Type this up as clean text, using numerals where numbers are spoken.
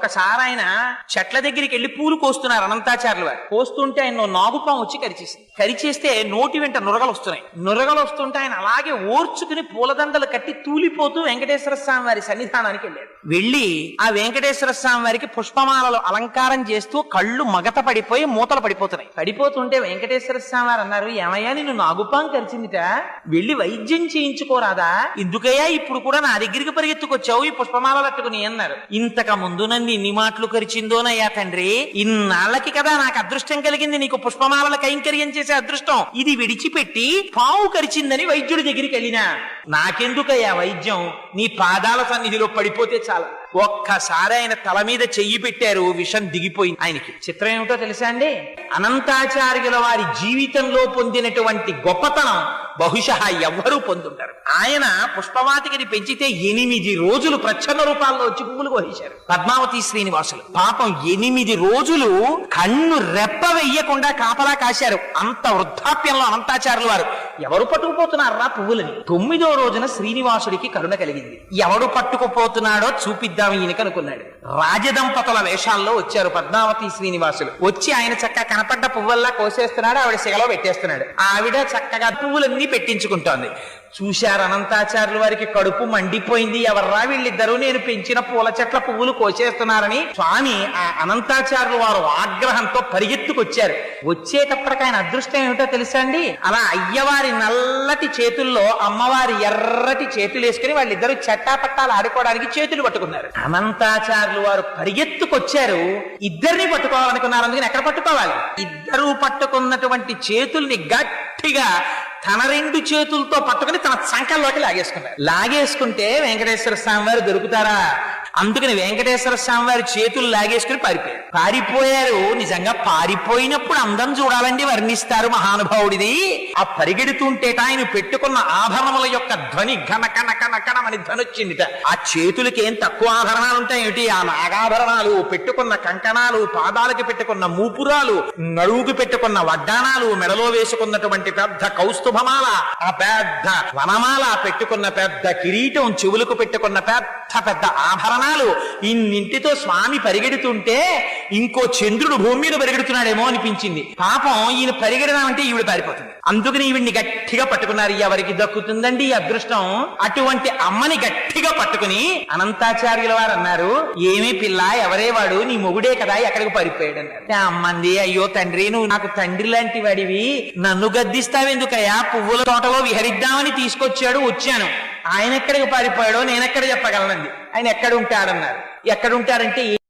ఒకసారి ఆయన చెట్ల దగ్గరికి వెళ్లి పూలు కోస్తున్నారు అనంతాచార్యులు వారు. కోస్తుంటే ఆయన నాగుపాము వచ్చి కరిచేస్తే నోటి వెంట నురగలు వస్తున్నాయి. నురగలు వస్తుంటే ఆయన అలాగే ఓర్చుకుని పూలదండలు కట్టి తూలిపోతూ వెంకటేశ్వర స్వామి వారి సన్నిధానానికి వెళ్ళాడు. వెళ్ళి ఆ వెంకటేశ్వర స్వామి వారికి పుష్పమాలలో అలంకారం చేస్తూ కళ్ళు మగత పడిపోయి మూతలు పడిపోతున్నాయి. పడిపోతుంటే వెంకటేశ్వర స్వామి వారు అన్నారు, ఏమయ్యా నిన్ను నాగుపాం కరిచిందిట, వెళ్ళి వైద్యం చేయించుకోరాదా, ఎందుకయ్యా ఇప్పుడు కూడా నా దగ్గరికి పరిగెత్తుకొచ్చావు ఈ పుష్పమాలలు అట్టుకుని అన్నారు. ఇంతకు ముందు నన్ను ఇన్ని మాటలు కరిచిందోనయ్యా తండ్రి, ఇన్నాళ్ళకి కదా నాకు అదృష్టం కలిగింది నీకు పుష్పమాలల కైంకర్యం చేసే అదృష్టం, ఇది విడిచిపెట్టి పావు కరిచిందని వైద్యుడి దగ్గరికి వెళ్ళినా నాకెందుకయ్యా వైద్యం, నీ పాదాల సన్నిధిలో పడిపోతే చాలా. ఒక్కసారి ఆయన తల మీద చెయ్యి పెట్టారు, విషం దిగిపోయింది ఆయనకి. చిత్రం ఏమిటో తెలుసా అండి, అనంతాచార్యుల వారి జీవితంలో పొందినటువంటి గొప్పతనం బహుశా ఎవ్వరూ పొందుంటారు. ఆయన పుష్పవాటికని పెంచితే 8 రోజులు ప్రచ్ఛన్న రూపాల్లో వచ్చి పువ్వులు కోసేశారు పద్మావతి శ్రీనివాసులు. పాపం 8 రోజులు కన్ను రెప్ప వెయ్యకుండా కాపలా కాశారు. అంత వృద్ధాప్యంలో అనంతాచార్యుల వారు ఎవరు పట్టుకుపోతున్నారా పువ్వులని. 9వ రోజున శ్రీనివాసుడికి కరుణ కలిగింది. ఎవడు పట్టుకుపోతున్నాడో చూపిద్దాం ఈయనకి అనుకున్నాడు. రాజదంపతుల వేషాల్లో వచ్చారు పద్మావతి శ్రీనివాసులు. వచ్చి ఆయన చక్కగా కనపడ్డ పువ్వుల్లా కోసేస్తున్నాడు, ఆవిడ సిగలో పెట్టేస్తున్నాడు. ఆవిడ చక్కగా పువ్వులన్నీ పెట్టించుకుంటోంది. చూశారు అనంతాచార్యుల వారికి కడుపు మండిపోయింది. ఎవర్రా వీళ్ళిద్దరూ నేను పెంచిన పూల చెట్ల పువ్వులు కోసేస్తున్నారని. స్వామి ఆ అనంతాచార్యుల వారు ఆగ్రహంతో పరిగెత్తుకొచ్చారు. వచ్చేటప్పటికి ఆయన అదృష్టం ఏమిటో తెలుసా అండి, అలా అయ్యవారి నల్లటి చేతుల్లో అమ్మవారి ఎర్రటి చేతులు వేసుకుని వాళ్ళిద్దరూ చట్టాపట్టాలు ఆడుకోవడానికి చేతులు పట్టుకున్నారు. అనంతాచార్యులు వారు పరిగెత్తుకొచ్చారు, ఇద్దరిని పట్టుకోవాలనుకున్నారు. అందుకని ఎక్కడ పట్టుకోవాలి, ఇద్దరూ పట్టుకున్నటువంటి చేతుల్ని గట్టిగా తన 2 చేతులతో పట్టుకుని తన సంకల్లోకి లాగేసుకుంటే వెంకటేశ్వర స్వామి వారు దొరుకుతారా, అందుకని వెంకటేశ్వర స్వామి వారి చేతులు లాగేసుకుని పారిపోయారు. నిజంగా పారిపోయినప్పుడు అందం చూడాలండి, వర్ణిస్తారు మహానుభావుడిది. ఆ పరిగెడుతుంటేట ఆయన పెట్టుకున్న ఆభరణముల యొక్క ధ్వని ఘన కన కన కనమని ధ్వని వచ్చిందిట. ఆ చేతులకి ఏం తక్కువ ఆభరణాలు ఉంటాయేమిటి, ఆ నాగాభరణాలు, పెట్టుకున్న కంకణాలు, పాదాలకి పెట్టుకున్న మూపురాలు, నడువుకి పెట్టుకున్న వడ్డానాలు, మెడలో వేసుకున్నటువంటి పెద్ద కౌస్తుభమాల, ఆ పెద్ద వనమాల, పెట్టుకున్న పెద్ద కిరీటం, చెవులకు పెట్టుకున్న పెద్ద ఆభరణాలు, ఇన్నింటితో స్వామి పరిగెడుతుంటే ఇంకో చంద్రుడు భూమి మీద పరిగెడుతున్నాడేమో అనిపించింది. పాపం ఈయన పరిగెడదామంటే ఈవిడ పారిపోతుంది. అందుకని ఈవిడ్ని గట్టిగా పట్టుకున్నారు. ఎవరికి దక్కుతుందండి ఈ అదృష్టం, అటువంటి అమ్మని గట్టిగా పట్టుకుని అనంతాచార్యుల వారు అన్నారు, ఏమీ పిల్ల, ఎవరే వాడు, నీ మొగుడే కదా, ఎక్కడికి పారిపోయాడు అన్నారు. అమ్మంది, అయ్యో తండ్రి, నువ్వు నాకు తండ్రి లాంటి వాడివి, నన్ను గద్దిస్తావెందుకయ్యా, పువ్వుల తోటలో విహరిద్దామని తీసుకొచ్చాడు, వచ్చాను. ఆయన ఎక్కడికి పారిపోయాడో నేనెక్కడ చెప్పగలనండి. ఆయన ఎక్కడ ఉంటాడన్నారు. ఎక్కడుంటారంటే